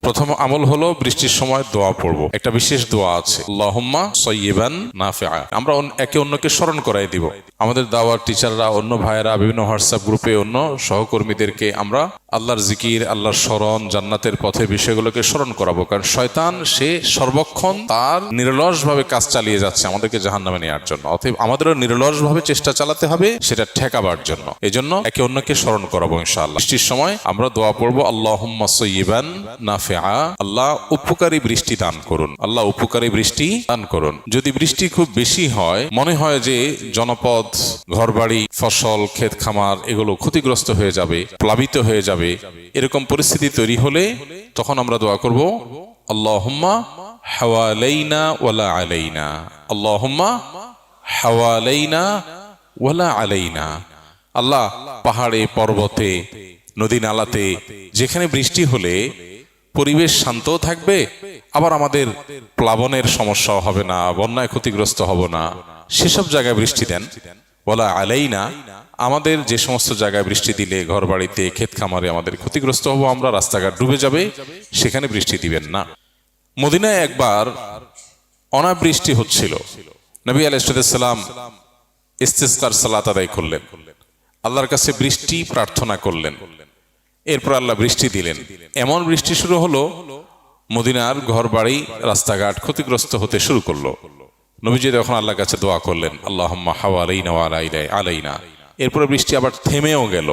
প্রথম আমল হলো বৃষ্টির সময় দোয়া পড়ব। একটা বিশেষ দোয়া আছে, আল্লাহুম্মা সাইয়্যিবান নাফিআ। আমরা একে অন্যকে স্মরণ করাই দিব। আমাদের দাওয়ার টিচাররা, অন্য ভাইয়েরা, বিভিন্ন হোয়াটসঅ্যাপ গ্রুপে অন্য সহকর্মীদেরকে আমরা আল্লাহর জিকির, আল্লাহর স্মরণ, জান্নাতের পথে বিষয়গুলোকে স্মরণ করাবো। কারণ শয়তান সে সর্বক্ষণ তার নিরলসভাবে কাজ চালিয়ে যাচ্ছে আমাদেরকে জাহান্নামে নেওয়ার জন্য। অতএব আমাদেরও নিরলসভাবে চেষ্টা চালাতে হবে সেটা ঠেকাবার জন্য। এজন্য একে অন্যকে স্মরণ করাবো ইনশাআল্লাহ। বৃষ্টির সময় আমরা দোয়া পড়বো, আল্লাহুম্মা সাইয়্যিবান নাফিআ। আল্লাহ উপকারী বৃষ্টি দান করুন, আল্লাহ উপকারী বৃষ্টি দান করুন। যদি বৃষ্টি খুব বেশি হয়, মনে হয় যে জনপদ, ঘরবাড়ি, ফসল, ক্ষেত খামার এগুলো ক্ষতিগ্রস্ত হয়ে যাবে, প্লাবিত হয়ে যাবে, এরকম পরিস্থিতি তৈরি হলে তখন আমরা দোয়া করব, আল্লাহুম্মা হাওয়ালাইনা ওয়ালা আলাইনা, আল্লাহুম্মা হাওয়ালাইনা ওয়ালা আলাইনা। আল্লাহ পাহাড়ে, পর্বতে, নদী নালাতে যেখানে বৃষ্টি হলে পরিবেশ শান্ত থাকবে, আবার আমাদের প্লাবনের সমস্যাও হবে না, বন্যায় ক্ষতিগ্রস্ত হব না, সেসব জায়গায় বৃষ্টি দেন। ওয়ালা আলাইনা, আমাদের যে সমস্ত জায়গায় বৃষ্টি দিলে ঘর বাড়িতে, ক্ষেত খামারে আমাদের ক্ষতিগ্রস্ত হব আমরা, রাস্তাঘাট ডুবে যাবে, সেখানে বৃষ্টি দিবেন না। মদিনায় একবার অনাবৃষ্টি হচ্ছিল। নবী আলাইহিস সালাম ইস্তিসকার সালাত আদায় করলেন, আল্লাহর কাছে বৃষ্টি প্রার্থনা করলেন। এরপর আল্লাহ বৃষ্টি দিলেন। এমন বৃষ্টি শুরু হলো, মদিনার ঘর বাড়ি, রাস্তাঘাট ক্ষতিগ্রস্ত হতে শুরু করলো। নবীজি তখন আল্লাহর কাছে দোয়া করলেন, আল্লাহুম্মা হাওয়ালাইনা ওয়া আলাইনা। এরপরে বৃষ্টি আবার থেমেও গেল।